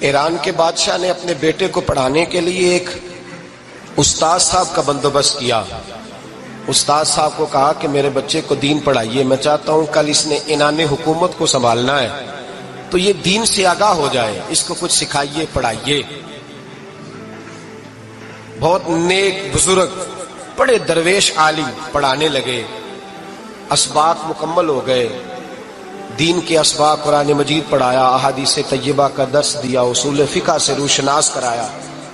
ایران کے بادشاہ نے اپنے بیٹے کو پڑھانے کے لیے ایک استاد صاحب کا بندوبست کیا. استاد صاحب کو کہا کہ میرے بچے کو دین پڑھائیے، میں چاہتا ہوں کل اس نے عنان حکومت کو سنبھالنا ہے تو یہ دین سے آگاہ ہو جائے، اس کو کچھ سکھائیے، پڑھائیے. بہت نیک بزرگ بڑے درویش عالم پڑھانے لگے، اسباق مکمل ہو گئے، دین کے اسباق قرآن مجید پڑھایا، احادیث طیبہ کا درس دیا، اصول فقہ سے روشناس کرایا.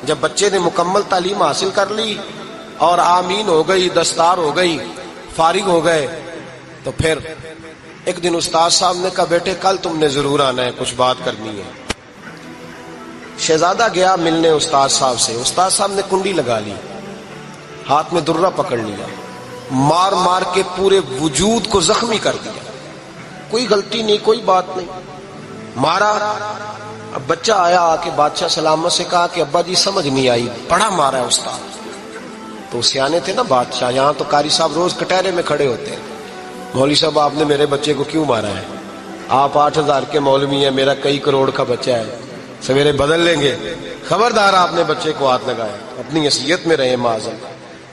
جب بچے نے مکمل تعلیم حاصل کر لی اور آمین ہو گئی، دستار ہو گئی، فارغ ہو گئے، تو پھر ایک دن استاد صاحب نے کہا بیٹے کل تم نے ضرور آنا ہے، کچھ بات کرنی ہے. شہزادہ گیا ملنے استاد صاحب سے. استاد صاحب نے کنڈی لگا لی، ہاتھ میں درہ پکڑ لیا، مار مار کے پورے وجود کو زخمی کر دیا. کوئی غلطی نہیں، کوئی بات نہیں، مارا. اب بچہ آیا آ کے بادشاہ سلامت سے کہا کہ ابا جی سمجھ نہیں آئی، بڑا مارا ہے استاد. تو سیانے تھے نا بادشاہ، یہاں تو قاری صاحب روز کٹہرے میں کھڑے ہوتے ہیں، مولوی صاحب آپ نے میرے بچے کو کیوں مارا ہے؟ آپ 8,000 کے مولوی ہیں، میرا کئی کروڑ کا بچہ ہے، سویرے بدل لیں گے. خبردار آپ نے بچے کو ہاتھ لگایا، اپنی حیثیت میں رہے معاذ.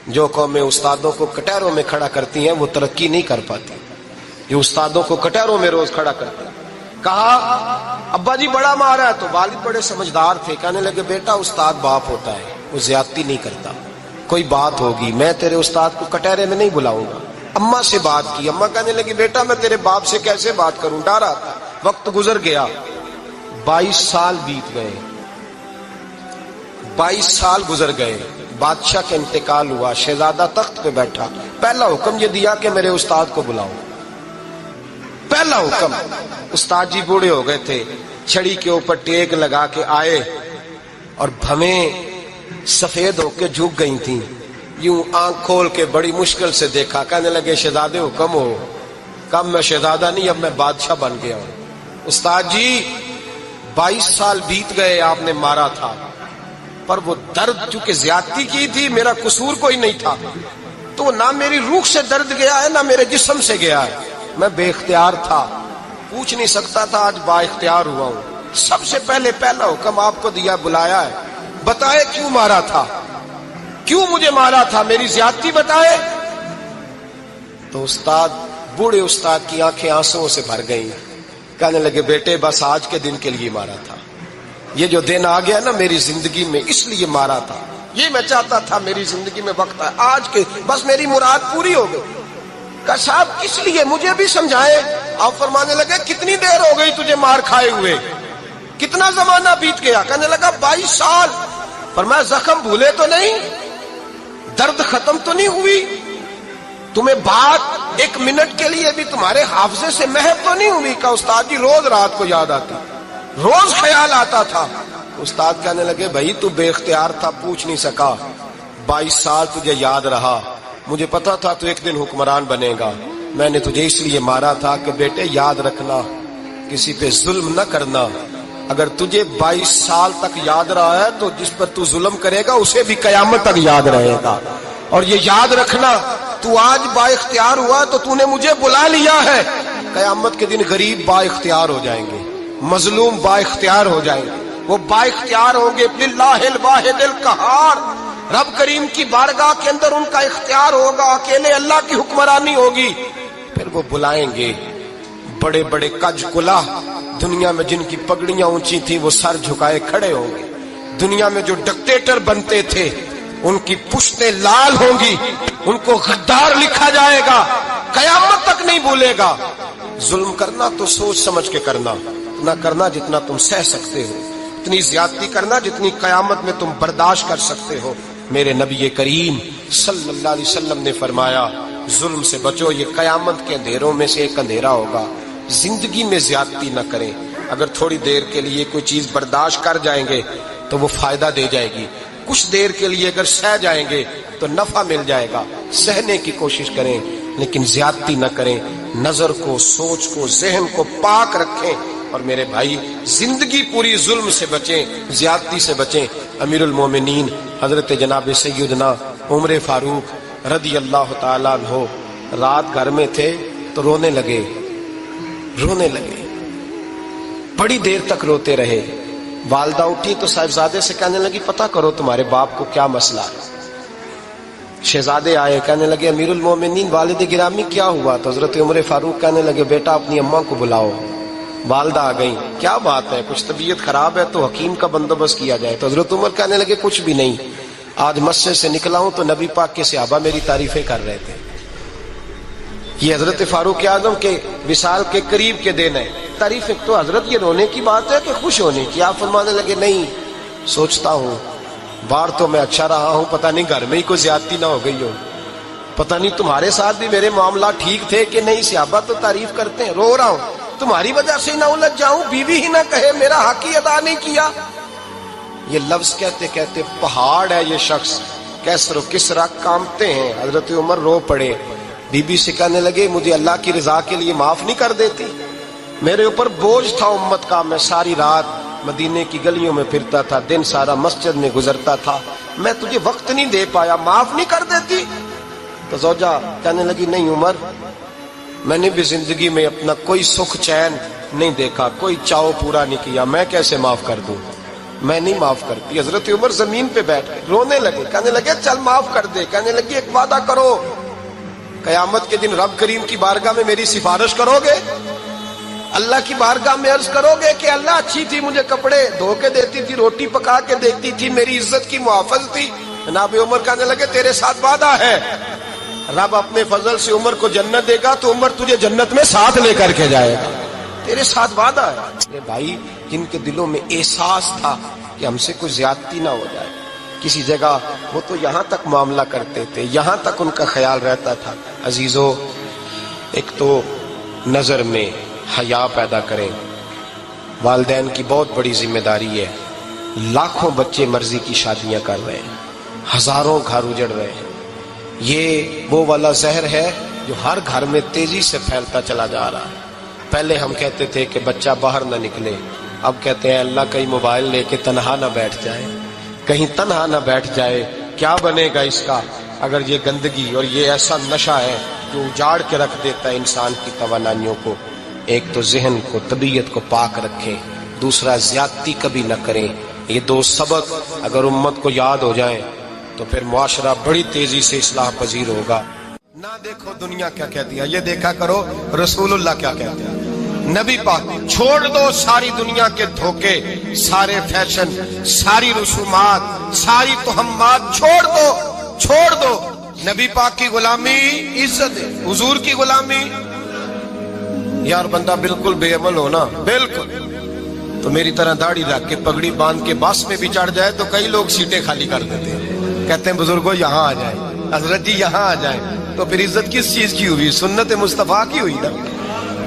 جو قومیں استادوں کو کٹہروں میں کھڑا کرتی ہیں وہ ترقی نہیں کر پاتی. جو استادوں کو کٹہروں میں روز کھڑا کرتے ہیں. کہا ابا جی بڑا مارا ہے، تو والد بڑے سمجھدار تھے، کہنے لگے بیٹا استاد باپ ہوتا ہے، وہ زیادتی نہیں کرتا، کوئی بات ہوگی میں تیرے استاد کو کٹہرے میں نہیں بلاؤں گا. اماں سے بات کی، اماں کہنے لگی بیٹا میں تیرے باپ سے کیسے بات کروں، ڈرا. وقت گزر گیا، 22 سال بیت گئے، 22 سال گزر گئے. بادشاہ کا انتقال ہوا، شہزادہ تخت پہ بیٹھا. پہلا حکم یہ دیا کہ میرے استاد کو بلاؤ. پہلا حکم. استاد جی بوڑھے ہو گئے تھے، چھڑی کے اوپر ٹیک لگا کے آئے اور بھویں سفید ہو کے جھک گئی تھیں. یوں آنکھ کھول کے بڑی مشکل سے دیکھا، کہنے لگے شہزادے حکم ہو. کم میں شہزادہ نہیں، اب میں بادشاہ بن گیا ہوں. استاد جی 22 سال بیت گئے، آپ نے مارا تھا، پر وہ درد چونکہ زیادتی کی تھی، میرا قصور کوئی نہیں تھا، تو نہ میری روح سے درد گیا ہے نہ میرے جسم سے گیا ہے. میں بے اختیار تھا، پوچھ نہیں سکتا تھا، آج با اختیار ہوا ہوں. سب سے پہلے پہلا حکم آپ کو دیا، بلایا ہے، بتائے کیوں مارا تھا، کیوں مجھے مارا تھا، میری زیادتی بتائے. تو استاد بوڑھے استاد کی آنکھیں آنسوؤں سے بھر گئیں. کہنے لگے بیٹے بس آج کے دن کے لیے مارا تھا، یہ جو دن آ گیا نا میری زندگی میں اس لیے مارا تھا، یہ میں چاہتا تھا میری زندگی میں وقت ہے، آج کے بس میری مراد پوری ہو گئی. کہ صاحب کس لیے، مجھے بھی سمجھائے. آپ فرمانے لگے کتنی دیر ہو گئی تجھے مار کھائے ہوئے، کتنا زمانہ بیت گیا. کہنے لگا 22 سال. فرمایا زخم بھولے تو نہیں، درد ختم تو نہیں ہوئی، تمہیں بات 1 منٹ کے لیے بھی تمہارے حافظے سے محو تو نہیں ہوئی. کہ استاد جی روز رات کو یاد آتی، روز خیال آتا تھا. استاد کہنے لگے بھائی تو بے اختیار تھا، پوچھ نہیں سکا، 22 سال تجھے یاد رہا، مجھے پتا تھا تو ایک دن حکمران بنے گا. میں نے تجھے اس لیے مارا تھا کہ بیٹے یاد رکھنا، کسی پہ ظلم نہ کرنا. اگر تجھے 22 سال تک یاد رہا ہے تو جس پر تو ظلم کرے گا اسے بھی قیامت تک یاد رہے گا. اور یہ یاد رکھنا تو آج با اختیار ہوا تو تو نے مجھے بلا لیا ہے، قیامت کے دن غریب با اختیار ہو جائیں گے، مظلوم با اختیار ہو جائیں گے. وہ با اختیار ہوں گے للہ الواحد القہار، رب کریم کی بارگاہ کے اندر ان کا اختیار ہوگا، اکیلے اللہ کی حکمرانی ہوگی. پھر وہ بلائیں گے بڑے بڑے کج کلا، دنیا میں جن کی پگڑیاں اونچی تھیں وہ سر جھکائے کھڑے ہوں گے. دنیا میں جو ڈکٹیٹر بنتے تھے ان کی پشتیں لال ہوں گی، ان کو غدار لکھا جائے گا، قیامت تک نہیں بھولے گا. ظلم کرنا تو سوچ سمجھ کے کرنا، اتنا کرنا جتنا تم سہ سکتے ہو، اتنی زیادتی کرنا جتنی قیامت میں تم برداشت کر سکتے ہو. میرے نبی کریم صلی اللہ علیہ وسلم نے فرمایا ظلم سے بچو، یہ قیامت کے اندھیروں میں سے ایک اندھیرا ہوگا. زندگی میں زیادتی نہ کریں. اگر تھوڑی دیر کے لیے کوئی چیز برداشت کر جائیں گے تو وہ فائدہ دے جائے گی، کچھ دیر کے لیے اگر سہ جائیں گے تو نفع مل جائے گا. سہنے کی کوشش کریں لیکن زیادتی نہ کریں. نظر کو، سوچ کو، ذہن کو پاک رکھیں. اور میرے بھائی زندگی پوری ظلم سے بچیں، زیادتی سے بچیں. امیر المومنین حضرت جناب سیدنا عمر فاروق رضی اللہ تعالیٰ عنہ رات گھر میں تھے تو رونے لگے، بڑی دیر تک روتے رہے. वालदा उठी तो साहिबजादे से कहने लगी पता करो तुम्हारे बाप को क्या मसला है। शहजादे आए, कहने लगे अमीरुल मोमिनीन वालिद गिरामी क्या हुआ? तो हजरत उमर फारूक कहने लगे बेटा अपनी अम्मा को बुलाओ। वालदा आ गई, क्या बात है, कुछ तबीयत खराब है तो हकीम का बंदोबस्त किया जाए। तो हजरत उमर कहने लगे कुछ भी नहीं, आज मस्जिद से निकला हूं तो नबी पाक के सहाबा मेरी तारीफें कर रहे थे। ये हजरत फारूक आजम के विसाल के करीब के दिन है। तारीफें तो हजरत ये रोने की बात है कि खुश होने की? आप फरमाने लगे नहीं, सोचता हूं बाहर तो मैं अच्छा रहा हूं, पता नहीं घर में ही कोई ज्यादती ना हो गई हो, पता नहीं तुम्हारे साथ भी मेरे मामला ठीक थे कि नहीं। सहाबा तो तारीफ करते हैं, रो रहा हूं तुम्हारी वजह से ना उलझ जाऊं, बीवी ही ना कहे मेरा हक ही अदा नहीं किया। ये लफ्ज कहते कहते पहाड़ है ये शख्स, कैसरो किसरा कांपते हैं। हजरत उमर रो पड़े, बीबी से कहने लगे मुझे अल्लाह की रजा के लिए माफ नहीं कर देती? मेरे ऊपर बोझ था उम्मत का, मैं सारी रात मदीने की गलियों में फिरता था, दिन सारा मस्जिद में गुजरता था, मैं तुझे वक्त नहीं दे पाया, माफ नहीं कर देती? तो जोजा कहने लगी नहीं उमर, मैंने भी जिंदगी में अपना कोई सुख चैन नहीं देखा, कोई चाव पूरा नहीं किया, मैं कैसे माफ कर दूं? मैं नहीं माफ करती। हजरत उमर जमीन पे बैठ गए, रोने लगे, कहने लगे चल माफ कर दे। कहने लगी एक वादा करो, कयामत के दिन रब करीम की बारगाह में मेरी सिफारिश करोगे? अल्लाह की बारगाह में अर्ज करोगे कि अल्लाह अच्छी थी, मुझे कपड़े धो के देती थी, रोटी पका के देती थी, मेरी इज्जत की मुहाफिज थी? जनाब उमर कहने लगे तेरे साथ वादा है, रब अपने फजल से उमर को जन्नत देगा तो उमर तुझे जन्नत में साथ लेकर के जाएगा, तेरे साथ वादा है। अरे भाई, जिनके दिलों में एहसास था कि हमसे कोई ज्यादती ना हो जाए किसी जगह, वो तो यहाँ तक मामला करते थे, यहाँ तक उनका ख्याल रहता था। अजीजों, एक तो नजर में हया पैदा करें, वालिदैन की बहुत बड़ी जिम्मेदारी है। लाखों बच्चे मर्जी की शादियां कर रहे हैं, हजारों घर उजड़ रहे हैं। ये वो वाला जहर है जो हर घर में तेजी से फैलता चला जा रहा है। पहले हम कहते थे कि बच्चा बाहर ना निकले, अब कहते हैं अल्लाह कहीं मोबाइल लेके तनहा ना बैठ जाए, कहीं तनहा ना बैठ जाए। क्या बनेगा इसका अगर ये गंदगी और ये ऐसा नशा है जो उजाड़ के रख देता है इंसान की तवानानियों को। एक तो जहन को, तबीयत को पाक रखें, दूसरा ज्यादती कभी न करें। ये दो सबक अगर उम्मत को याद हो जाएं तो फिर मुआशरा बड़ी तेजी से इस्लाह पजीर होगा। ना देखो दुनिया क्या कहती है, ये देखा करो रसूलुल्लाह क्या कहते हैं। नबी पाक, छोड़ दो सारी दुनिया के धोखे, सारे फैशन, सारी रसूमात, सारी तोहम्मात छोड़ दो, छोड़ दो। नबी पाक की गुलामी इज्जत है, हुजूर की गुलामी। यार बंदा बिल्कुल बेअमल हो ना, बिल्कुल, तो मेरी तरह दाढ़ी रख के पगड़ी बांध के बस में भी चढ़ जाए तो कई लोग सीटें खाली कर देते हैं, कहते हैं बुजुर्गों यहाँ आ जाए, हजरत जी यहाँ आ जाए। तो फिर इज्जत किस चीज की हुई? सुन्नत मुस्तफा की हुई ना,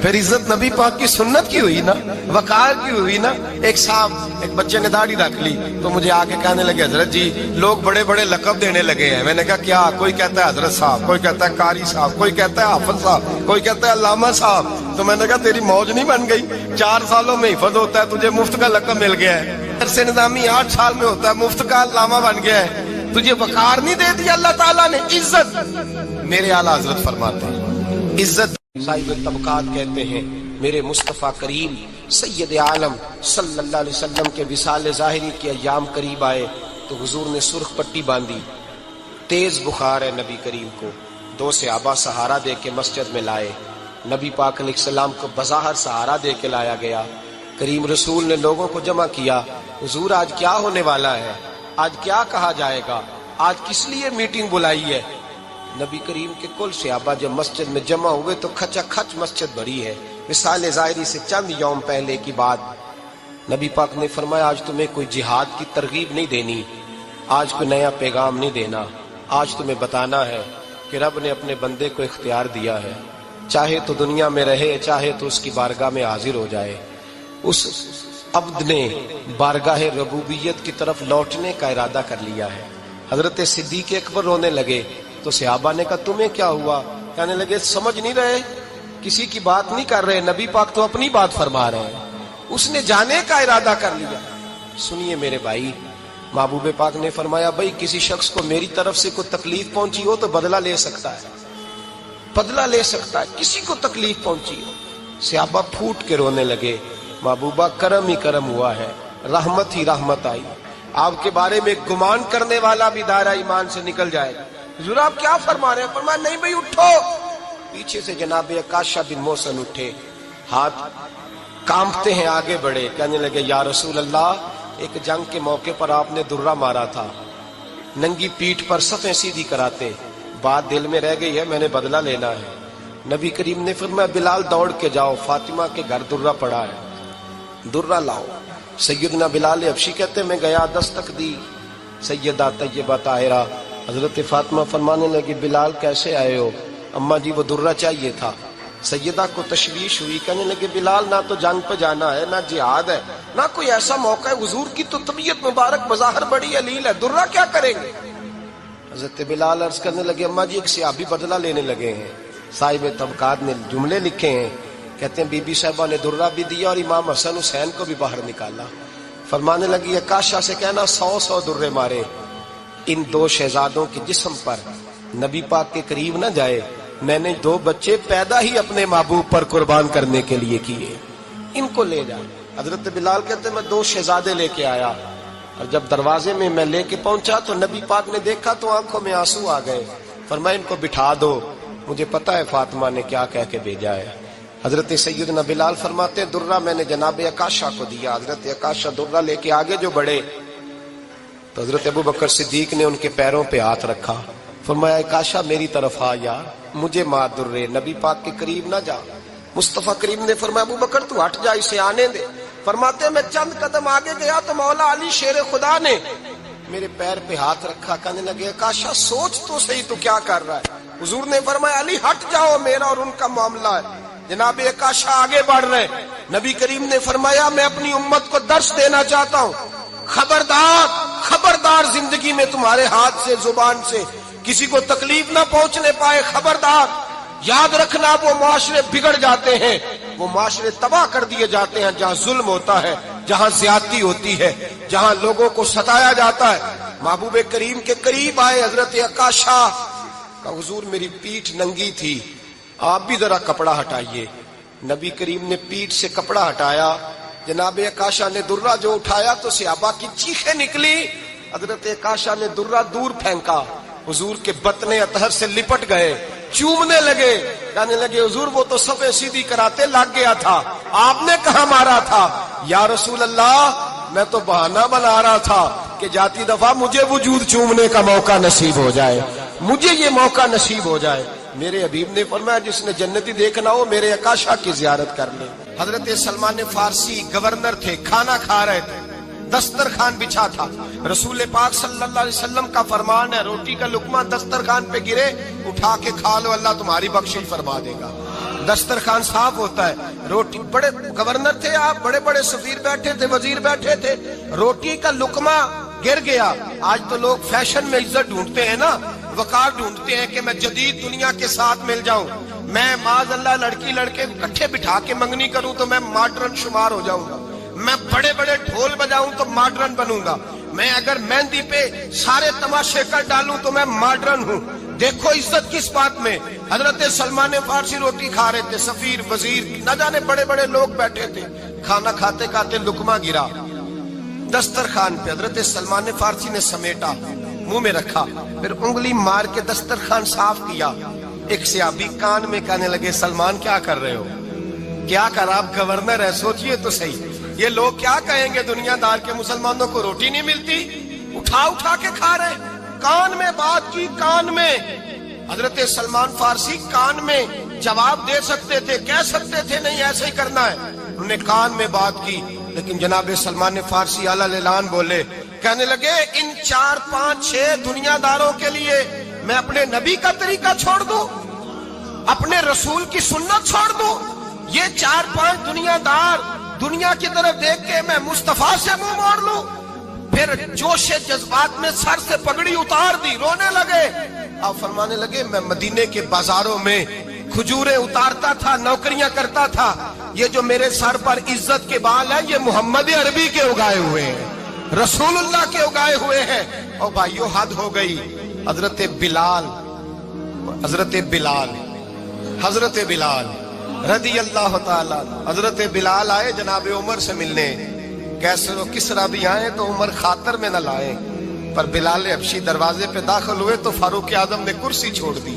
फिर इज्जत नबी पाक की सुन्नत की हुई ना, वकार की हुई ना। एक साहब, एक बच्चे ने दाढ़ी रख ली तो मुझे आके कहने लगे हजरत जी लोग बड़े बड़े लकब देने लगे हैं। मैंने कहा क्या? कोई कहता है हजरत साहब, कोई कहता है कारी साहब, कोई कहता है हाफिज साहब, कोई कहता है अल्लामा साहब। तो मैंने कहा तेरी मौज नहीं बन गई? 4 सालों में हिफज होता है, तुझे मुफ्त का लकब मिल गया है। से निजामी 8 साल में होता है, मुफ्त का अल्लामा बन गया है, तुझे वकार नहीं दे दिया अल्लाह ताला ने, इज्जत। मेरे आला हजरत फरमाते हैं इज्जत साहिब तबकात कहते हैं, मेरे मुस्तफ़ा करीम सैयद आलम सल्लल्लाहु अलैहि वसल्लम के विसाल ज़ाहिरी के अय्याम करीब आए तो हुजूर ने सुर्ख पट्टी बांधी, तेज बुखार है नबी करीम को। 2 सहाबा सहारा दे के मस्जिद में लाए, नबी पाक अलैहिस्सलाम को बज़ाहर सहारा दे के लाया गया। करीम रसूल ने लोगों को जमा किया, हुजूर आज क्या होने वाला है, आज क्या कहा जाएगा, आज किस लिए मीटिंग बुलाई है? नबी करीम के कुल सहाबा जब मस्जिद में जमा हुए तो खचाखच मस्जिद भरी है। विसाल ज़ाहिरी से चंद यौम पहले की बात, नबी पाक ने फरमाया आज तुम्हें कोई जिहाद की तरगीब नहीं देनी, आज कोई नया पैगाम नहीं देना, आज तुम्हें बताना है कि रब ने अपने बंदे को इख्तियार दिया है, चाहे तो दुनिया में रहे, चाहे तो उसकी बारगाह में हाजिर हो जाए। उस अब्द ने बारगाह रबूबियत की तरफ लौटने का इरादा कर लिया है। हजरत सिद्दीक अकबर रोने लगे तो सहाबा ने कहा तुम्हें क्या हुआ? कहने लगे समझ नहीं रहे, किसी की बात नहीं कर रहे, नबी पाक तो अपनी बात फरमा रहे हैं, उसने जाने का इरादा कर लिया। सुनिए मेरे भाई, महबूब पाक ने फरमाया भाई किसी शख्स को मेरी तरफ से कोई तकलीफ पहुंची हो तो बदला ले सकता है, बदला ले सकता है, किसी को तकलीफ पहुंची हो। सहाबा फूट के रोने लगे, महबूबा करम ही करम हुआ है, रहमत ही रहमत आई। आपके बारे में गुमान करने वाला भी दायरा ईमान से निकल जाएगा। हुजूर आप क्या फरमा रहे हैं? फरमाया नहीं भाई उठो। पीछे से जनाब अकाशा बिन मोहसन उठे, हाथ कांपते हैं, आगे बढ़े, कहने लगे या रसूल अल्लाह, एक जंग के मौके पर आपने दुर्रा मारा था, नंगी पीठ पर सफ़ें सीधी कराते, बात दिल में रह गई है, मैंने बदला लेना है। नबी करीम ने फरमाया बिलाल दौड़ के जाओ, फातिमा के घर दुर्रा पड़ा है, दुर्रा लाओ। सैयदना बिलाल हबशी कहते मैं गया, दस्तक दी, सैयदा तैयबा ताहिरा हजरत फातिमा फरमाने लगी बिलाल कैसे आए हो? अम्मा जी वो दुर्रा चाहिए था। सैयदा को तशवीश हुई, कहने लगे बिलाल ना तो जंग पे जाना है, ना जिहाद है, ना कोई ऐसा मौका है, हुजूर की तो तबीयत मुबारक मज़ाहर बड़ी अलील है, दुर्रा क्या करेंगे? हजरत बिलाल अर्ज करने लगे अम्मा जी एक सियाबी बदला लेने लगे हैं, साहिब तबकात ने जुमले लिखे हैं, कहते हैं बीबी साहिबा ने दुर्रा भी दिया और इमाम हसन हुसैन को भी बाहर निकाला। फरमाने लगी अकाशा से कहना 100 दुर्रे मारे, इन 2 शहजादों के जिस्म पर नबी पाक के करीब न जाए, मैंने 2 बच्चे पैदा ही अपने महबूब पर कुर्बान करने के लिए किए, इनको ले जा। हजरत बिलाल कहते मैं 2 शहजादे लेके आया, और जब दरवाजे में मैं लेके पहुंचा तो नबी पाक ने देखा तो आंखों में आंसू आ गए। फरमाया इनको बिठा दो, मुझे पता है फातिमा ने क्या कह के भेजा है। हजरत सैयदना बिलाल फरमाते दुर्रा मैंने जनाब अकाशा को दिया। हजरत अकाशा दुर्रा लेके आगे जो बढ़े तो हजरत अबू बकर सिद्दीक ने उनके पैरों पे हाथ रखा, फरमाया अकाशा मेरी तरफ आ यार, मुझे मार दुर्रे, नबी पाक के करीब ना जा। मुस्तफा करीम ने फरमाया अबू बकर तू हट जा, इसे आने दे। फरमाते मैं चंद कदम आगे गया तो मौला अली शेर खुदा ने मेरे पैर पे हाथ रखा, कहने लगे अकाशा सोच तो सही तू क्या कर रहा है। हुजूर ने फरमाया अली हट जाओ, मेरा और उनका मामला है। जनाब अकाशा आगे बढ़ रहे, नबी करीम ने फरमाया मैं अपनी उम्मत को दर्श देना चाहता हूँ, खबरदार खबरदार जिंदगी में तुम्हारे हाथ से जुबान से किसी को तकलीफ ना पहुंचने पाए, खबरदार। याद रखना वो माशरे बिगड़ जाते हैं, वो माशरे तबाह कर दिए जाते हैं जहां जुल्म होता है, जहां ज्यादती होती है, जहां लोगों को सताया जाता है। महबूब करीम के करीब आए हजरत अकाशा का, हुजूर मेरी पीठ नंगी थी, आप भी जरा कपड़ा हटाइए। नबी करीम ने पीठ से कपड़ा हटाया, जनाब अकाशा ने दुर्रा जो उठाया तो सहाबा की चीखें निकली। हजरत अकाशा ने दुर्रा दूर फेंका, हुजूर के बतने अतहर से लिपट गए, चूमने लगे, कहने लगे हुजूर वो तो सफे सीधी कराते लग गया था, आपने कहा मारा था? या रसूल अल्लाह मैं तो बहाना बना रहा था कि जाती दफा मुझे वजूद चूमने का मौका नसीब हो जाए, मुझे ये मौका नसीब हो जाए। मेरे हबीब ने फरमाया जिसने जन्नती देखना हो मेरे अकाशा की जियारत कर ले। हजरत सलमान फारसी गवर्नर थे, खाना खा रहे थे, दस्तरखान बिछा था, रसूल पाक सल्लल्लाहु अलैहि वसल्लम का फरमान है रोटी का लुकमा दस्तरखान पे गिरे उठा के खा लो, अल्लाह तुम्हारी बख्शिश फरमा देगा। दस्तरखान साफ होता है, रोटी, बड़े गवर्नर थे आप, बड़े बड़े सफीर बैठे थे, वजीर बैठे थे, रोटी का लुकमा गिर गया। आज तो लोग फैशन में इज्जत ढूंढते हैं ना, वकार ढूंढते हैं कि मैं जदीद दुनिया के साथ मिल जाऊं, मैं माज अल्लाह लड़की लड़के इकट्ठे बिठा के मंगनी करूं तो मैं मॉडर्न शुमार हो जाऊंगा, मैं बड़े बड़े ढोल बजाऊं तो मॉडर्न बनूंगा, मैं अगर मेहंदी पे सारे तमाशे कर डालूं तो मैं मॉडर्न हूं। देखो इज्जत किस बात में। हजरत सलमान फारसी रोटी खा रहे थे, सफीर वजीर न जाने बड़े बड़े लोग बैठे थे, खाना खाते खाते लुकमा गिरा दस्तरखान पे, हजरत सलमान फारसी ने समेटा, मुंह में रखा, फिर उंगली मार के दस्तरखान साफ किया। एक सहाबी कान में कहने लगे सलमान क्या कर रहे हो, क्या कर, आप गवर्नर है, सोचिए तो सही, ये लोग क्या कहेंगे दुनियादार के मुसलमानों को रोटी नहीं मिलती, उठा उठा के खा रहे। कान में बात की, कान में। हजरत सलमान फारसी कान में जवाब दे सकते थे, कह सकते थे नहीं ऐसे ही करना है, उन्होंने कान में बात की, लेकिन जनाब सलमान फारसी आला ऐलान बोले, कहने लगे इन 4 5 6 दुनियादारों के लिए मैं अपने नबी का तरीका छोड़ दूं, अपने रसूल की सुन्नत छोड़ दूं? ये 4 5 दुनियादार दुनिया की तरफ देख के मैं मुस्तफा से मुंह मोड़ लूं? फिर जोशे जज्बात में सर से पगड़ी उतार दी, रोने लगे। अब फरमाने लगे मैं मदीने के बाजारों में खजूरें उतारता था, नौकरियां करता था, ये जो मेरे सर पर इज्जत के बाल है ये मोहम्मद अरबी के उगाए हुए हैं, रसूलुल्लाह के उगाए हुए हैं। और भाइयों हद हो गई। हजरत बिलाल हजरत बिलाल रदी अल्लाह ताला, हजरत बिलाल आए जनाब उमर से मिलने, कैसर और किसरा भी आए तो उमर खातर में न लाए, पर बिलाल हबशी दरवाजे पे दाखिल हुए तो फारूक आजम ने कुर्सी छोड़ दी,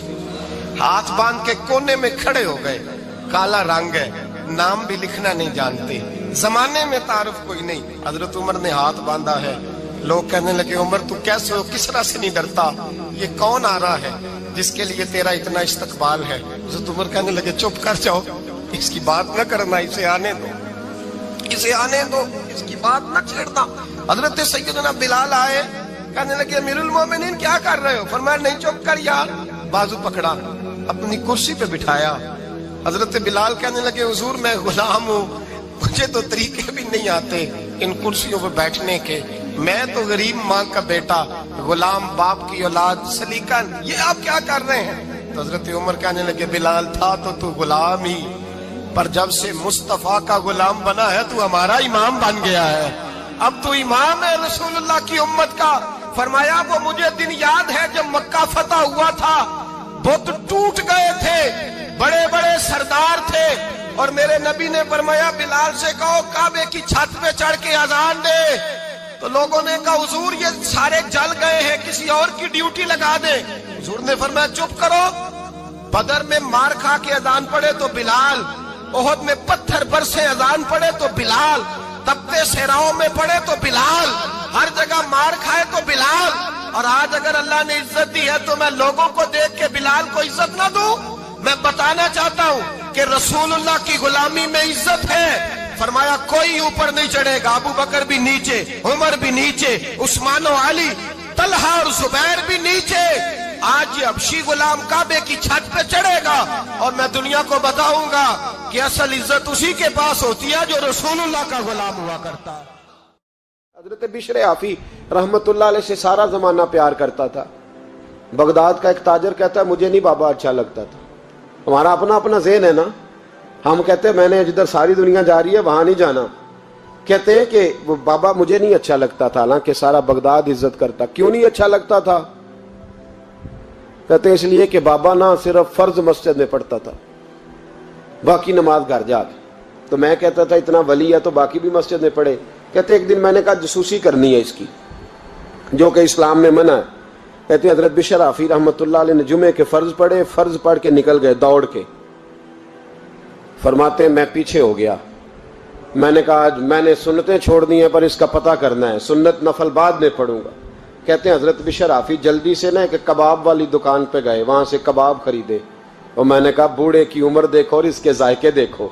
हाथ बांध के कोने में खड़े हो गए। काला रंग है, नाम भी लिखना नहीं जानते, जमाने में तारुफ कोई नहीं। हजरत उमर ने हाथ बांधा है। लोग कहने लगे उमर तू कैसे हो, किसरा से नहीं डरता, ये कौन आ रहा है जिसके लिए तेरा इतना इस्तकबाल है। हजरत उमर कहने लगे चुप कर जाओ, इसकी बात न करना, इसे आने दो, इसे आने दो, इसकी बात न छेड़ना। हजरत सैयदना बिलाल आए, कहने लगे अमीरुल मोमिनीन क्या कर रहे हो। फरमाया नहीं चुप कर यार, बाजू पकड़ा, अपनी कुर्सी पे बिठाया। हजरत बिलाल कहने लगे हुजूर मैं गुलाम हूँ, मुझे तो तरीके भी नहीं आते इन कुर्सियों पे बैठने के, मैं तो गरीब माँ का बेटा, गुलाम बाप की औलाद, सलीकन, ये आप क्या कर रहे हैं। तो हजरत उमर कहने लगे बिलाल था तो तू गुलाम ही, पर जब से मुस्तफा का गुलाम बना है तू हमारा इमाम बन गया है, अब तू इमाम है रसूलुल्लाह की उम्मत का। फरमाया वो मुझे दिन याद है जब मक्का फतह हुआ था, बुत टूट गए थे, बड़े बड़े सरदार थे, और मेरे नबी ने फरमाया बिलाल से कहो काबे की छत पे चढ़ के अजान दे। तो लोगों ने कहा हुजूर ये सारे जल गए हैं, किसी और की ड्यूटी लगा दे। हुजूर ने फरमाया चुप करो, बदर में मार खा के अजान पड़े तो बिलाल, ओहद में पत्थर बरसे अजान पड़े तो बिलाल, तपते सहराओं में पड़े तो बिलाल, हर जगह मार खाए तो बिलाल। और आज अगर अल्लाह ने इज्जत दी है तो मैं लोगों को देख के बिलाल को इज्जत ना दूं। मैं बताना चाहता हूं कि रसूलुल्लाह की गुलामी में इज्जत है। फरमाया कोई ऊपर नहीं चढ़ेगा, अबू बकर भी नीचे, उमर भी नीचे, उस्मान और अली, तलहा और जुबैर भी नीचे। आज ये हबशी गुलाम काबे की छत पे चढ़ेगा और मैं दुनिया को बताऊंगा कि असल इज्जत उसी के पास होती है जो रसूलुल्लाह का गुलाम हुआ करता है। हजरत बिशर आफी रहमतुल्लाह अलैह से सारा जमाना प्यार करता था। बगदाद का एक ताजर कहता है मुझे नहीं बाबा अच्छा लगता था। हमारा अपना अपना ज़हन है ना, हम कहते हैं मैंने जिधर सारी दुनिया जा रही है वहां नहीं जाना। कहते हैं कि वो बाबा मुझे नहीं अच्छा लगता था, हालांकि सारा बगदाद इज्जत करता। क्यों नहीं अच्छा लगता था? कहते हैं इसलिए कि बाबा ना सिर्फ फर्ज मस्जिद में पढ़ता था, बाकी नमाज घर जाके। तो मैं कहता था इतना वली है तो बाकी भी मस्जिद में पढ़े। कहते एक दिन मैंने कहा जसूसी करनी है इसकी, जो कि इस्लाम में मना है। कहते हजरत बिशर आफी रहमतुल्लाह अलैह ने जुमे के फर्ज पढ़े, फर्ज पढ़ के निकल गए दौड़ के। फरमाते मैं पीछे हो गया, मैंने कहा आज मैंने सुन्नतें छोड़ दी हैं पर इसका पता करना है, सुन्नत नफल बाद में पढ़ूंगा। कहते हैं हजरत बिशर आफी जल्दी से ना एक कबाब वाली दुकान पे गए, वहां से कबाब खरीदे। और मैंने कहा बूढ़े की उम्र देखो और इसके जायके देखो,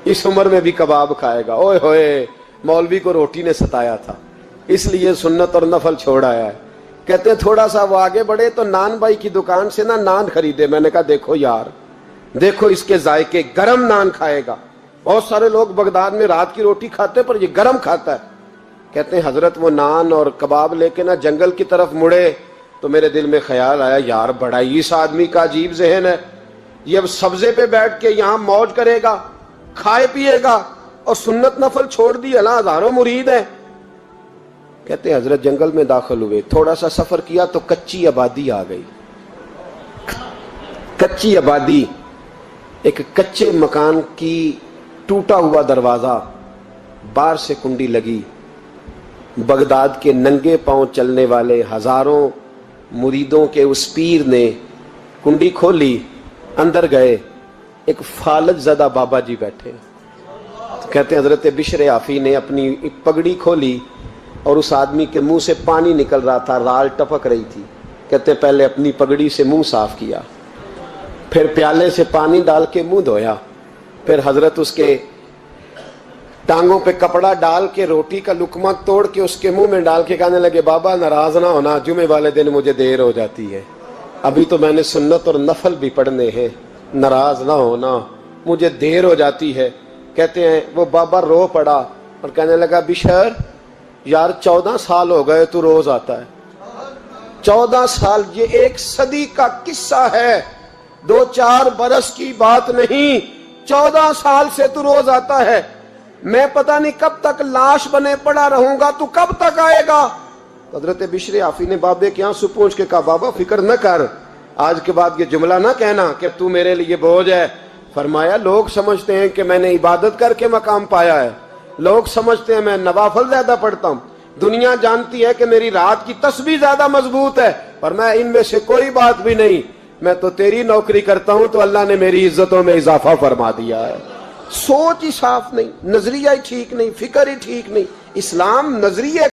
इस उम्र में भी कबाब खाएगा। ओए होए, मौलवी को रोटी ने सताया था इसलिए सुन्नत और नफल छोड़ आया है। कहते हैं थोड़ा सा वो आगे बढ़े तो नान भाई की दुकान से ना नान खरीदे। मैंने कहा देखो यार, देखो इसके जायके, गरम नान खाएगा। बहुत सारे लोग बगदाद में रात की रोटी खाते पर ये गरम खाता है। कहते हैं हजरत वो नान और कबाब लेके ना जंगल की तरफ मुड़े तो मेरे दिल में ख्याल आया यार बड़ा ही इस आदमी का अजीब जहन है, ये अब सब्जे पे बैठ के यहाँ मौज करेगा, खाए पिएगा और सुन्नत नफल छोड़ दी। अल्लाह हजारों मुरीद है। कहते हजरत जंगल में दाखिल हुए, थोड़ा सा सफर किया तो कच्ची आबादी आ गई। कच्ची आबादी, एक कच्चे मकान की टूटा हुआ दरवाजा, बाहर से कुंडी लगी। बगदाद के नंगे पांव चलने वाले हजारों मुरीदों के उस पीर ने कुंडी खोली, अंदर गए, एक फालज ज़दा बाबा जी बैठे। कहते हजरत बिशर आफी ने अपनी पगड़ी खोली और उस आदमी के मुंह से पानी निकल रहा था, राल टपक रही थी। कहते पहले अपनी पगड़ी से मुंह साफ किया, फिर प्याले से पानी डाल के मुंह धोया, फिर हजरत उसके टांगों पे कपड़ा डाल के रोटी का लुकमा तोड़ के उसके मुंह में डाल के कहने लगे बाबा नाराज ना होना, जुमे वाले दिन मुझे देर हो जाती है, अभी तो मैंने सुन्नत और नफल भी पढ़ने हैं, नाराज ना होना, मुझे देर हो जाती है। कहते हैं वो बाबा रो पड़ा और कहने लगा बिशर यार 14 साल हो गए तू रोज आता है। 14 साल, ये एक सदी का किस्सा है, 2-4 बरस की बात नहीं, 14 साल से तू रोज आता है। मैं पता नहीं कब तक लाश बने पड़ा रहूंगा, तू कब तक आएगा। हजरत बिशर आफी ने बाबे के आंसू पूछ के कहा बाबा फिक्र न कर, आज के बाद ये जुमला ना कहना कि तू मेरे लिए बोझ है। फरमाया लोग समझते हैं कि मैंने इबादत करके मकाम पाया है, لوگ سمجھتے ہیں میں نوافل زیادہ پڑھتا ہوں، دنیا جانتی ہے کہ میری رات کی تسبیح زیادہ مضبوط ہے، اور میں ان میں سے کوئی بات بھی نہیں، میں تو تیری نوکری کرتا ہوں تو اللہ نے میری عزتوں میں اضافہ فرما دیا ہے۔ سوچ ہی صاف نہیں، نظریہ ہی ٹھیک نہیں، فکر ہی ٹھیک نہیں۔ اسلام نظریے